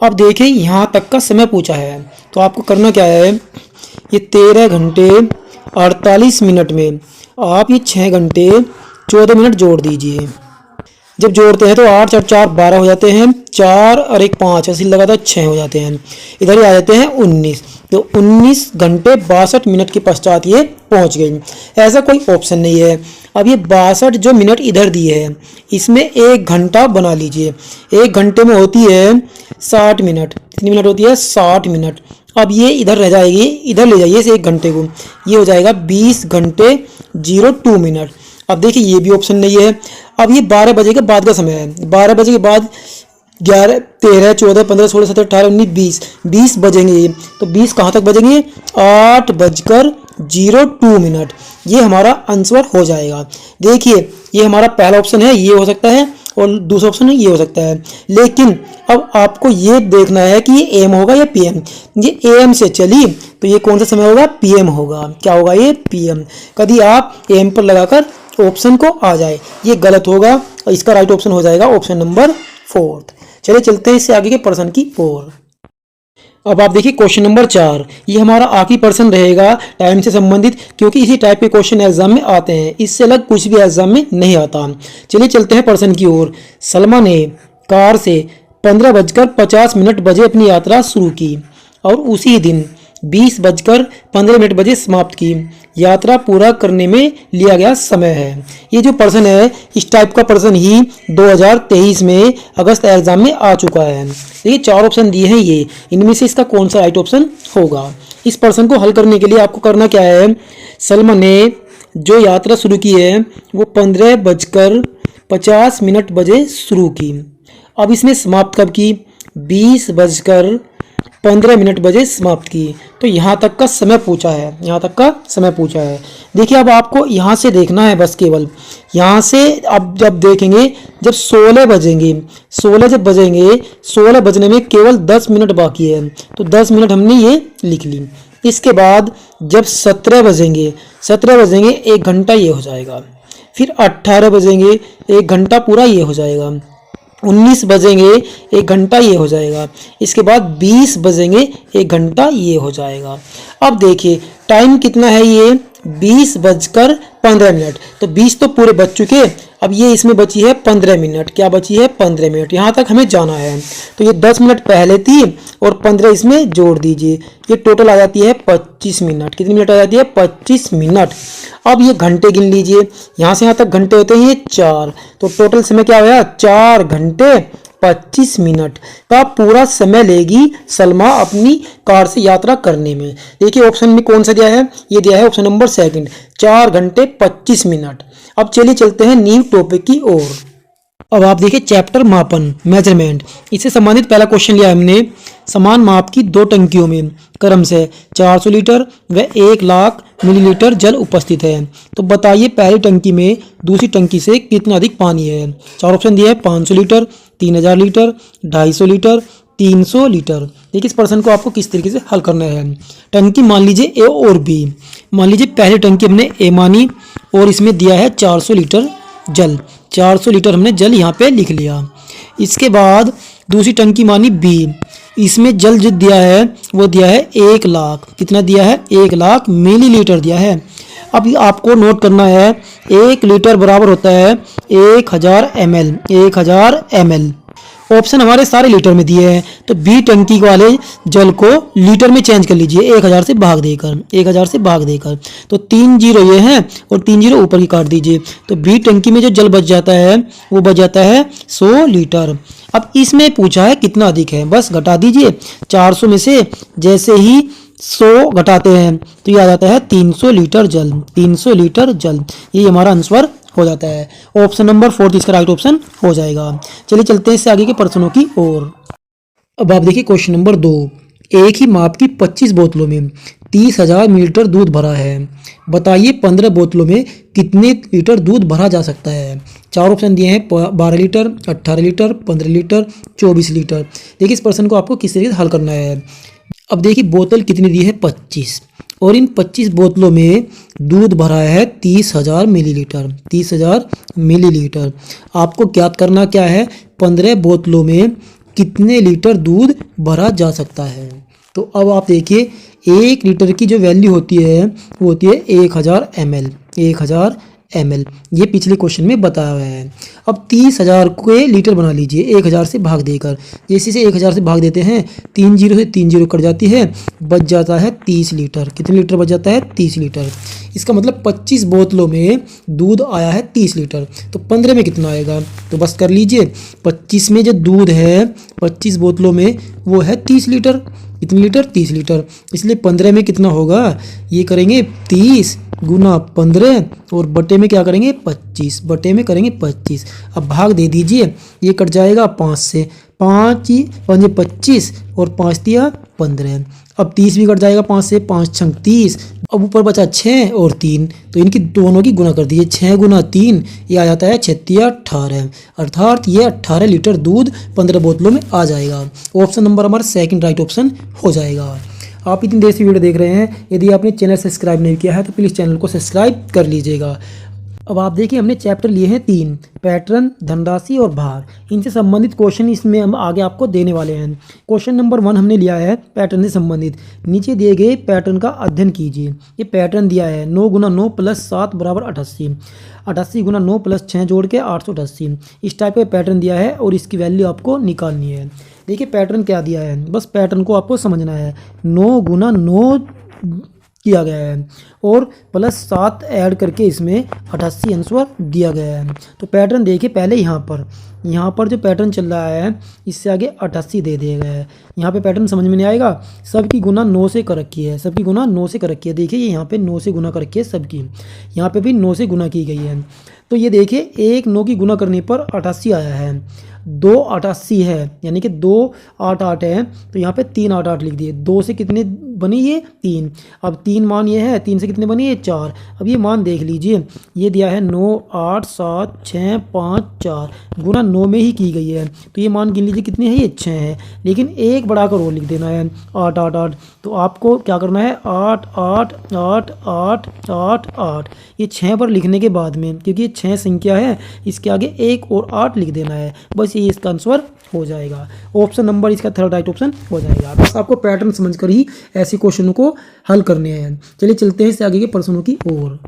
S1: अब देखिए यहाँ तक का समय पूछा है, तो आपको करना क्या है, ये 13 घंटे 48 मिनट में आप ये 6 घंटे 14 मिनट जोड़ दीजिए। जब जोड़ते हैं तो 8 और 4 12 हो जाते हैं, 4 और 1 5, ऐसे लगातार 6 हो जाते हैं, इधर ही आ जाते हैं 19। तो 19 घंटे 62 मिनट के पश्चात ये पहुंच गई। ऐसा कोई ऑप्शन नहीं है। अब ये 62 जो मिनट इधर दिए हैं, इसमें 1 घंटा बना लीजिए। 1 घंटे में होती है 60 मिनट। कितनी मिनट होती है, 60 मिनट। अब ये इधर रह जाएगी, इधर ले जाइए इस 1 घंटे को, ये हो जाएगा 20 घंटे 02 मिनट। अब देखिए ये भी ऑप्शन नहीं है। अब ये 12 बजे के बाद का समय है, 12 बजे के बाद 11 13 14 15 16 17 18 19 20 बजेंगे। तो 20 कहाँ तक बजेंगे, 8:02 मिनट। ये हमारा आंसर हो जाएगा। देखिए ये हमारा पहला ऑप्शन है, ये हो सकता है, और दूसरा ऑप्शन है ये हो सकता है। लेकिन अब आपको ये देखना है कि ये AM होगा या PM। ये AM से चली तो ये कौन सा समय होगा, PM होगा। क्या होगा, ये PM। कभी आप AM पर लगाकर ऑप्शन को आ जाए, ये गलत होगा और इसका राइट ऑप्शन हो जाएगा ऑप्शन नंबर 4। चलिए चलते हैं इससे आगे के प्रश्न की ओर। अब आप देखिए क्वेश्चन नंबर 4, ये हमारा आखिरी प्रश्न रहेगा टाइम से संबंधित, क्योंकि इसी टाइप के क्वेश्चन एग्जाम में आते हैं, इससे अलग कुछ भी एग्जाम में नहीं आता। चलिए चलते हैं प्रश्न की ओर। सलमा ने कार से 15:50 बजे अपनी यात्रा शुरू की और उसी दिन 20:15 बजे समाप्त की। यात्रा पूरा करने में लिया गया समय है। ये जो प्रश्न है, इस टाइप का प्रश्न ही 2023 में अगस्त एग्जाम में आ चुका है। ये 4 ऑप्शन दिए हैं, ये इनमें से इसका कौन सा राइट ऑप्शन होगा। इस प्रश्न को हल करने के लिए आपको करना क्या है, सलमा ने जो यात्रा शुरू की है वो 15:50 बजे शुरू की। अब इसमें समाप्त कब की, 20:15 बजे समाप्त की। तो यहाँ तक का समय पूछा है, यहाँ तक का समय पूछा है। देखिए अब आपको यहाँ से देखना है, बस केवल यहाँ से। अब जब देखेंगे जब 16 बजेंगे, 16 जब बजेंगे, 16 बजने में केवल 10 मिनट बाकी है, तो 10 मिनट हमने ये लिख ली। इसके बाद जब 17 बजेंगे, 17 बजेंगे 1 घंटा ये हो जाएगा। फिर 18 बजेंगे 1 घंटा पूरा ये हो जाएगा। 19 बजेंगे 1 घंटा ये हो जाएगा। इसके बाद 20 बजेंगे 1 घंटा ये हो जाएगा। अब देखिए टाइम कितना है, ये 20:15। तो 20 तो पूरे बच चुके, अब ये इसमें बची है 15 मिनट। क्या बची है, 15 मिनट। यहाँ तक हमें जाना है, तो ये 10 मिनट पहले थी और 15 इसमें जोड़ दीजिए, ये टोटल आ जाती है 25 मिनट। कितनी मिनट आ जाती है, 25 मिनट। अब ये घंटे गिन लीजिए, यहाँ से यहाँ तक घंटे होते हैं ये 4, तो टोटल समय क्या होगा, 4 घंटे 25 मिनट का पूरा समय लेगी सलमा अपनी कार से यात्रा करने में। देखिए ऑप्शन में कौन सा दिया है, ये दिया है ऑप्शन नंबर सेकंड, 4 घंटे 25 मिनट। अब चलिए चलते हैं न्यू टॉपिक की ओर। अब आप देखिए चैप्टर मापन मेजरमेंट, इससे संबंधित पहला क्वेश्चन लिया हमने। समान माप की 2 टंकियों में क्रम से 400 लीटर व 1 लाख मिलीलीटर जल उपस्थित है, तो बताइए पहली टंकी में दूसरी टंकी से कितना अधिक पानी है। 4 ऑप्शन दिए हैं, 500 लीटर, 3000 लीटर, 250 लीटर, 300 लीटर। देखिए इस प्रश्न को आपको किस तरीके से हल करना है। टंकी मान लीजिए ए और बी। मान लीजिए पहली टंकी हमने ए मानी और इसमें दिया है 400 लीटर जल, 400 लीटर हमने जल यहाँ पे लिख लिया। इसके बाद दूसरी टंकी मानी बी, इसमें जल जो दिया है वो दिया है 1 लाख। कितना दिया है, 1 लाख मिलीलीटर दिया है। अब आपको नोट करना है 1 लीटर बराबर होता है 1000 ml, 1000 ml। ऑप्शन हमारे सारे लीटर में दिए हैं, तो बी टंकी वाले जल को लीटर में चेंज कर लीजिए 1000 से भाग देकर, 1000 से भाग देकर। तो 3 जीरो ये हैं और 3 जीरो ऊपर की काट दीजिए, तो बी टंकी में जो जल बच जाता है वो बच जाता है 100 लीटर। अब इसमें पूछा है कितना अधिक है, बस घटा दीजिए 400 में से जैसे ही 100 घटाते हैं तो ये आ जाता है 300 लीटर जल, 300 लीटर जल। ये हमारा आंसर हो जाता है। ऑप्शन नंबर 4 इसका राइट ऑप्शन हो जाएगा। चलिए चलते हैं इससे आगे के प्रश्नों की ओर। अब आप देखिए क्वेश्चन नंबर 2, एक ही माप की 25 बोतलों में 30,000 मिलीलीटर दूध भरा है, बताइए 15 बोतलों में कितने लीटर दूध भरा जा सकता है। 4 ऑप्शन दिए हैं, 12 लीटर, 18 लीटर, 15 लीटर, 24 लीटर। देखिए इस प्रश्न को आपको किस तरीके से हल करना है। अब देखिए बोतल कितनी दी है, 25, और इन 25 बोतलों में दूध भरा है 30,000 मिलीलीटर, 30,000 मिलीलीटर। आपको ज्ञात करना क्या है, 15 बोतलों में कितने लीटर दूध भरा जा सकता है। तो अब आप देखिए 1 लीटर की जो वैल्यू होती है वो होती है 1000 ml, 1000 ml। ये पिछले क्वेश्चन में बताया हुआ है। अब 30,000 को लीटर बना लीजिए 1000 से भाग देकर। जैसे से 1000 से भाग देते हैं 3 जीरो से 3 जीरो कट जाती है, बच जाता है 30 लीटर। कितने लीटर बच जाता है, 30 लीटर। इसका मतलब 25 बोतलों में दूध आया है 30 लीटर, तो 15 में कितना आएगा, तो बस कर लीजिए 25 में जो दूध है 25 बोतलों में वो है 30 लीटर। कितने लीटर, 30 लीटर। इसलिए 15 में कितना होगा, ये करेंगे 30 गुना 15 और बटे में क्या करेंगे 25, बटे में करेंगे 25। अब भाग दे दीजिए, ये कट जाएगा 5 से, 5 25 और 5 दिया 15। अब 30 भी कट जाएगा 5 से, 5 छंग 30। अब ऊपर बचा 6 और 3, तो इनकी दोनों की गुना कर दीजिए, 6 गुना 3 ये आ जाता है 36 18, अर्थात ये 18 लीटर दूध 15 बोतलों में आ जाएगा। ऑप्शन नंबर हमारा सेकंड राइट ऑप्शन हो जाएगा। आप इतनी देर से वीडियो देख रहे हैं, यदि आपने चैनल सब्सक्राइब नहीं किया है तो प्लीज़ चैनल को सब्सक्राइब कर लीजिएगा। अब आप देखिए हमने चैप्टर लिए हैं 3, पैटर्न, धनराशि और भार। इनसे संबंधित क्वेश्चन इसमें हम आगे आपको देने वाले हैं। क्वेश्चन नंबर 1 हमने लिया है पैटर्न से संबंधित। नीचे दिए गए पैटर्न का अध्ययन कीजिए। ये पैटर्न दिया है 9 गुना 9 प्लस 7 बराबर 88, 88 गुना 9 प्लस 6 जोड़ के 888। इस टाइप का पैटर्न दिया है और इसकी वैल्यू आपको निकालनी है। देखिए पैटर्न क्या दिया है, बस पैटर्न को आपको समझना है। 9 गुना 9 किया गया है और प्लस 7 ऐड करके इसमें 88 आंसर दिया गया है। तो पैटर्न देखिए पहले यहाँ पर जो पैटर्न चल रहा है इससे आगे 88 दे दिया गया है। यहाँ पे पैटर्न समझ में नहीं आएगा, सबकी गुना 9 से कर रखी है, सबकी गुना 9 से कर रखी है। देखिए यहाँ पे 9 से गुना कर रखी है सबकी, यहाँ पे भी 9 से गुना की गई है। तो ये देखिए 1 9 की गुना करने पर 88 आया है, 2 88 है, यानी कि 2 8 8 है, तो यहाँ पे 3 8 8 लिख दिए। 2 से कितने बनी ये 3, अब 3 मान ये है, 3 से कितने बनी ये 4। अब ये मान देख लीजिए, ये दिया है 9 8 7 6 5 4 गुना 9 में ही की गई है, तो ये मान गिन लीजिए कितने हैं, ये 6 है। लेकिन एक बढ़ाकर और लिख देना है 8 8 8, तो आपको क्या करना है 8 8 8 8 8 8, ये 6 पर लिखने के बाद में, क्योंकि ये 6 संख्या है, इसके आगे 1 और 8 लिख देना है, बस ये इसका आंसर हो जाएगा। ऑप्शन नंबर इसका थर्ड राइट ऑप्शन हो जाएगा। बस आपको पैटर्न समझकर ही ऐसे क्वेश्चनों को हल करने हैं। चलिए चलते हैं इससे आगे के प्रश्नों की ओर।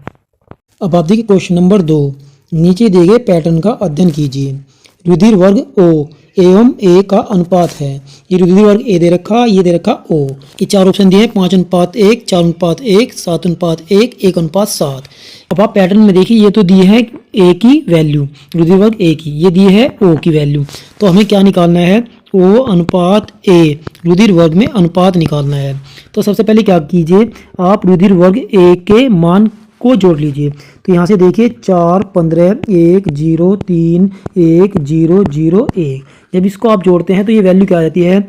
S1: अब आप देखिए क्वेश्चन नंबर 2, नीचे दिए गए पैटर्न का अध्ययन कीजिए। रुधिर वर्ग O एवं A का अनुपात है। ये रुधिर वर्ग A दे रखा, ये दे रखा O। ये 4 ऑप्शन दिए हैं, 5:1, 4:1, 7:1, 1:7। अब आप पैटर्न में देखिए, ये तो दी है ए की वैल्यू, रुधिर वर्ग ए की, ये दी है ओ की वैल्यू। तो हमें क्या निकालना है, ओ अनुपात ए, रुधिर वर्ग में अनुपात निकालना है। तो सबसे पहले क्या कीजिए, आप रुधिर वर्ग ए के मान को जोड़ लीजिए। तो यहाँ से देखिए 4, 15, 1, 0, 3, 1, 0, 0, 1। जब इसको आप जोड़ते हैं तो ये वैल्यू क्या आ जाती है,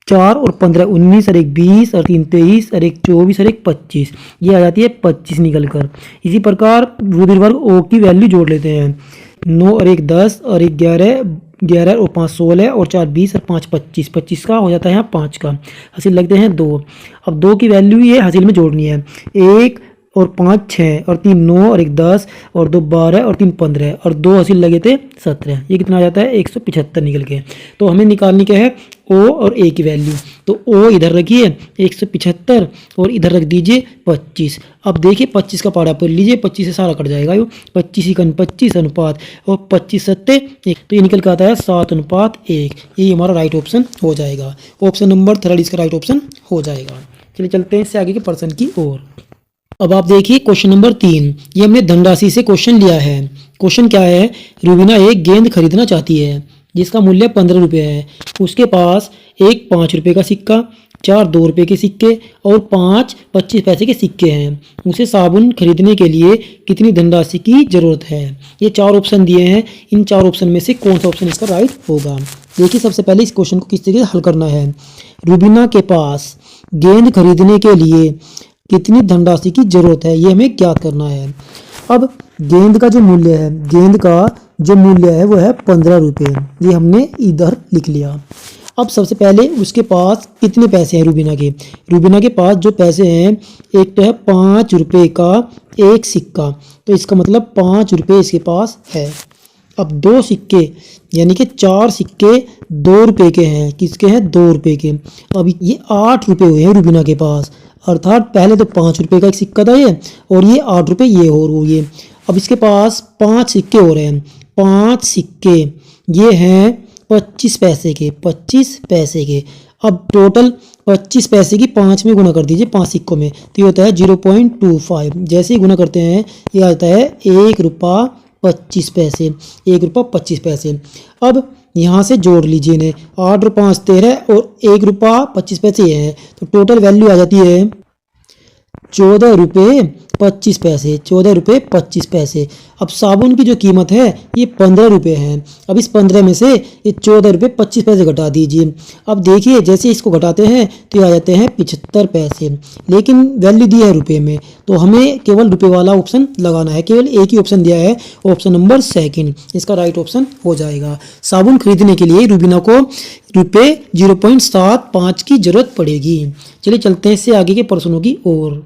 S1: 4 और 15 19 और 1 20 और 3 23 और 1 24 और 1 25, ये आ जाती है 25 निकल कर। इसी प्रकार रुधिर वर्ग ओ की वैल्यू जोड़ लेते हैं, 9 और 1 10 और 1 11, 11 और 5 16 और 4 20 और 5 25, 25 का हो जाता है यहाँ 5 का, हासिल लगते हैं 2। अब 2 की वैल्यू ये हासिल में जोड़नी है, 1 और 5 6 और 3 9 और 1 10 और 2 12 और 3 15 और 2 हासिल लगे थे 17, ये कितना आ जाता है 175 निकल के। तो हमें निकालनी क्या है, ओ और ए की वैल्यू। तो ओ इधर रखिए 175 और इधर रख दीजिए 25। अब देखिए 25 का पारा पर लीजिए, 25 से सारा कट जाएगा, यो 25 1 25 अनुपात और 25 7 1, तो ये निकल के आता है 7 अनुपात 1। ये हमारा राइट ऑप्शन हो जाएगा, ऑप्शन नंबर 3 इसका राइट ऑप्शन हो जाएगा। चलिए चलते हैं इससे आगे के प्रश्न की ओर। अब आप देखिए क्वेश्चन नंबर 3, ये हमने धनराशि से क्वेश्चन लिया है। क्वेश्चन क्या है, रूबीना एक गेंद खरीदना चाहती है जिसका मूल्य 15 रुपये है। उसके पास एक 5 रुपये का सिक्का, 4 2 रुपये के सिक्के और 5 25 पैसे के सिक्के हैं। उसे साबुन खरीदने के लिए कितनी धनराशि की जरूरत है। ये 4 ऑप्शन दिए हैं, इन 4 ऑप्शन में से कौन सा ऑप्शन इसका राइट होगा। देखिए सबसे पहले इस क्वेश्चन को किस तरीके से हल करना है। रूबीना के पास गेंद खरीदने के लिए कितनी धनराशि की जरूरत है, ये हमें ज्ञात करना है। अब गेंद का जो मूल्य है, गेंद का जो मूल्य है वो है 15 रुपये, ये हमने इधर लिख लिया। अब सबसे पहले उसके पास कितने पैसे हैं रूबीना के। रूबीना के पास जो पैसे हैं, एक तो है 5 रुपये का एक सिक्का, तो इसका मतलब 5 रुपये इसके पास है। अब 2 सिक्के यानी कि 4 सिक्के 2 रुपये के हैं, किसके हैं 2 रुपये के। अब ये 8 रुपये हुए हैं रूबीना के पास, अर्थात पहले तो 5 रुपये का एक सिक्का था ये, और ये 8 रुपये ये और वो ये। अब इसके पास 5 सिक्के हो रहे हैं, 5 सिक्के ये हैं 25 पैसे के, 25 पैसे के। अब टोटल 25 पैसे की 5 में गुना कर दीजिए 5 सिक्कों में, तो ये होता है 0.25। जैसे ही गुना करते हैं ये आता है 1 रुपया 25 पैसे, 1 रुपया 25 पैसे। अब यहाँ से जोड़ लीजिए इन्हें, 8 और 5 13 और 1 रुपया 25 पैसे ये है, तो टोटल वैल्यू आ जाती है 14 रुपये 25 पैसे, 14 रुपये 25 पैसे। अब साबुन की जो कीमत है ये 15 रुपये है। अब इस 15 में से ये 14 रुपये 25 पैसे घटा दीजिए। अब देखिए जैसे इसको घटाते हैं तो ये आ जाते हैं 75 पैसे, लेकिन वैल्यू दी है रुपये में, तो हमें केवल रुपये वाला ऑप्शन लगाना है। केवल एक ही ऑप्शन दिया है, ऑप्शन नंबर 2, इसका राइट ऑप्शन हो जाएगा। साबुन खरीदने के लिए रूबीना को रुपये 0.75 की जरूरत पड़ेगी। चलिए चलते हैं इससे आगे के प्रश्नों की ओर।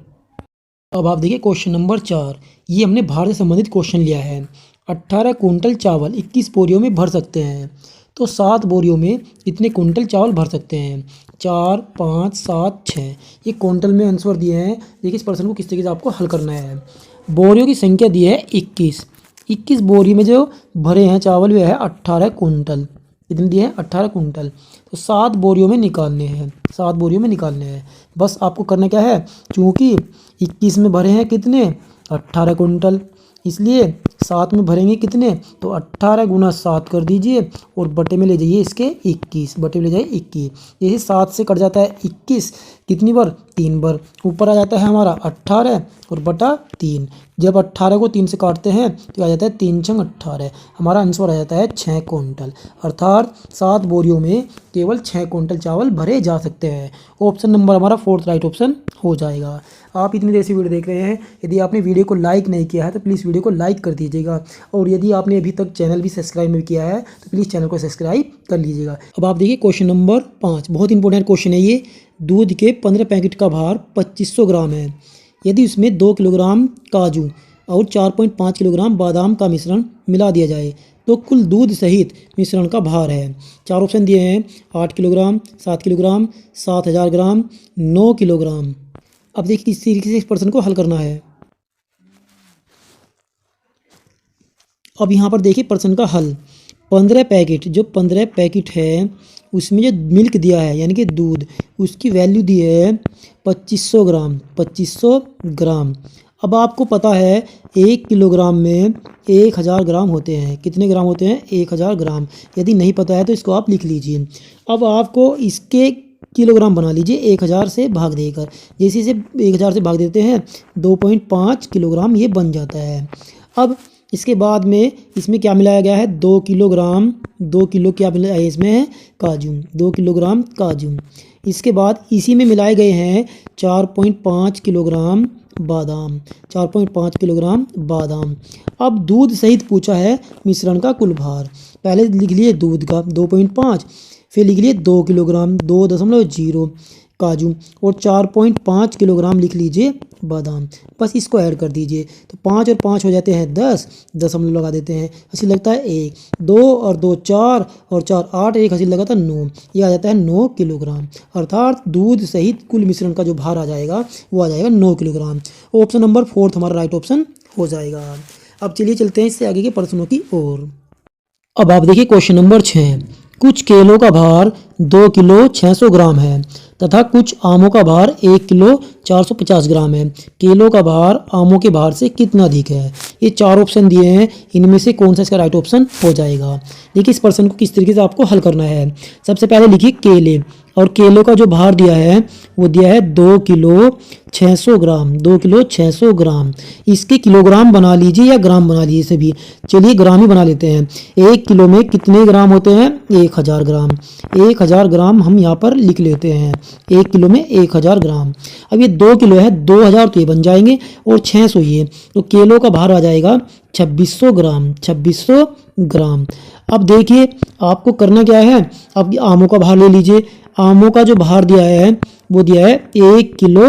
S1: अब आप देखिए क्वेश्चन नंबर 4, ये हमने भार से संबंधित क्वेश्चन लिया है। 18 कुंटल चावल 21 बोरियों में भर सकते हैं, तो 7 बोरियों में कितने कुंटल चावल भर सकते हैं। 4 5 7 6, ये कुंटल में आंसर दिए हैं। देखिए इस प्रश्न को किस तरीके से आपको हल करना है। बोरियों की संख्या दी है 21 बोरी में जो भरे हैं चावल वे है 18 कुंटल। कितने दिए हैं 18 कुंटल, तो 7 बोरियों में निकालने हैं, 7 बोरियों में निकालने हैं। बस आपको करना क्या है, चूँकि 21 में भरे हैं कितने 18 कुंटल, इसलिए 7 में भरेंगे कितने, तो 18 गुना 7 कर दीजिए और बटे में ले जाइए इसके 21, बटे में ले जाइए 21। यही 7 से कट जाता है 21, कितनी बार 3 बार, ऊपर आ जाता है हमारा 18 और बटा 3। जब 18 को 3 से काटते हैं तो आ जाता है 3 छंग 18, हमारा आंसर आ जाता है 6 कुंटल। अर्थात 7 बोरियों में केवल 6 कुंटल चावल भरे जा सकते हैं। ऑप्शन नंबर हमारा 4 राइट ऑप्शन हो जाएगा। आप इतनी देर से वीडियो देख रहे हैं, यदि आपने वीडियो को लाइक नहीं किया है तो प्लीज़ वीडियो को लाइक कर दीजिएगा, और यदि आपने अभी तक चैनल भी सब्सक्राइब नहीं किया है तो प्लीज़ चैनल को सब्सक्राइब कर लीजिएगा। अब आप देखिए क्वेश्चन नंबर 5, बहुत इंपॉर्टेंट क्वेश्चन है ये। दूध के 15 पैकेट का भार 2500 ग्राम है। यदि उसमें 2 किलोग्राम काजू और 4.5 किलोग्राम बादाम का मिश्रण मिला दिया जाए तो कुल दूध सहित मिश्रण का भार है। 4 ऑप्शन दिए हैं, 8 किलोग्राम, 7 किलोग्राम, 7000 ग्राम, 9 किलोग्राम। अब देखिए किस तरीके से इस प्रश्न को हल करना है। अब यहाँ पर देखिए प्रश्न का हल। 15 पैकेट, जो 15 पैकेट है उसमें जो मिल्क दिया है यानी कि दूध, उसकी वैल्यू दी है 2500 ग्राम, 2500 ग्राम। अब आपको पता है 1 किलोग्राम में 1000 ग्राम होते हैं। कितने ग्राम होते हैं? 1000 ग्राम। यदि नहीं पता है तो इसको आप लिख लीजिए। अब आपको इसके किलोग्राम बना लीजिए 1000 से भाग देकर। जैसे इसे 1000 से भाग देते हैं 2.5 किलोग्राम ये बन जाता है। अब इसके बाद में इसमें क्या मिलाया गया है? 2 किलोग्राम, 2 किलो क्या मिलाया है इसमें? है काजू, 2 किलोग्राम काजू। इसके बाद इसी में मिलाए गए हैं 4.5 किलोग्राम बादाम, 4.5 किलोग्राम बादाम। अब दूध सहित पूछा है मिश्रण का कुल भार। पहले लिख लिए दूध का 2.5, फिर लिख लिए 2 किलोग्राम 2.0 काजू और 4.5 किलोग्राम लिख लीजिए बादाम। बस इसको ऐड कर दीजिए तो 5 और 5 हो जाते हैं 10, दशमलव लगा देते हैं, हंसी लगता है 1, 2 और 2 4 और 4 8, एक हंसी लगाता है 9, ये आ जाता है 9 किलोग्राम। अर्थात दूध सहित कुल मिश्रण का जो भार आ जाएगा वो आ जाएगा 9 किलोग्राम। ऑप्शन नंबर 4 हमारा राइट ऑप्शन हो जाएगा। अब चलिए चलते हैं इससे आगे के प्रश्नों की ओर। अब आप देखिए क्वेश्चन नंबर 6। कुछ केलों का भार 2 किलो 600 ग्राम है तथा कुछ आमों का भार 1 किलो 450 ग्राम है। केलों का भार आमों के भार से कितना अधिक है? ये 4 ऑप्शन दिए हैं, इनमें से कौन सा इसका राइट ऑप्शन हो जाएगा? देखिए इस प्रश्न को किस तरीके से आपको हल करना है। सबसे पहले लिखिए केले, और केलों का जो भार दिया है वो दिया है 2 किलो 600 ग्राम, 2 किलो 600 ग्राम। इसके किलोग्राम बना लीजिए या ग्राम बना लीजिए इसे भी। चलिए ग्राम ही बना लेते हैं। 1 किलो में कितने ग्राम होते हैं? 1000 ग्राम। 1000 ग्राम हम यहाँ पर लिख लेते हैं। 1 किलो में 1000 ग्राम। अब ये 2 किलो है, 2000 तो ये बन जाएंगे और 600 ये, तो केलों का भार आ जाएगा 2600 ग्राम, 2600 ग्राम। अब देखिए आपको करना क्या है, अब आमों का भार ले लीजिए। आमों का जो भार दिया है वो दिया है 1 किलो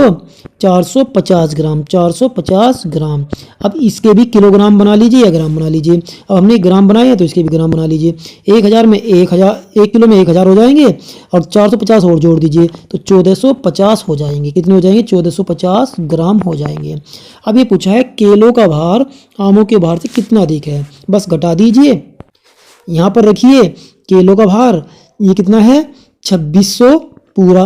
S1: 450 ग्राम, 450 ग्राम। अब इसके भी किलोग्राम बना लीजिए या ग्राम बना लीजिए। अब हमने ग्राम बनाए हैं तो इसके भी ग्राम बना लीजिए। 1000 में 1 किलो में 1000 हो जाएंगे और 450 और जोड़ दीजिए तो 1450 हो जाएंगे। कितने हो जाएंगे? 1450 ग्राम हो जाएंगे। अब ये पूछा है केलों का भार आमों के भार से कितना अधिक है? बस घटा दीजिए, यहाँ पर रखिए केलों का भार ये कितना है? 2600 पूरा।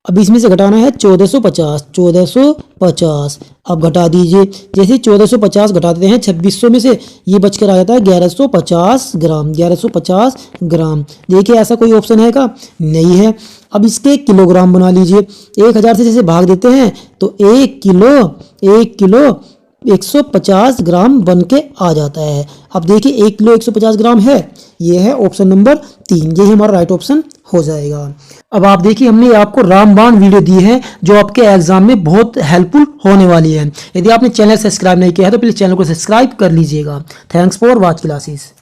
S1: अब इसमें से घटाना है 1450, 1450। अब घटा दीजिए, जैसे 1450 घटा देते हैं 2600 में से ये बचकर आ जाता है 1150 ग्राम, 1150 ग्राम। देखिए ऐसा कोई ऑप्शन है का? नहीं है। अब इसके किलोग्राम बना लीजिए। 1000 से जैसे भाग देते हैं तो 1 किलो 150 ग्राम बन के आ जाता है। अब देखिए 1 किलो 150 ग्राम है, ये है ऑप्शन नंबर 3, यही हमारा राइट ऑप्शन हो जाएगा। अब आप देखिए हमने आपको रामबाण वीडियो दी है जो आपके एग्जाम में बहुत हेल्पफुल होने वाली है। यदि आपने चैनल सब्सक्राइब नहीं किया है तो प्लीज चैनल को सब्सक्राइब कर लीजिएगा। Thanks for watch classes.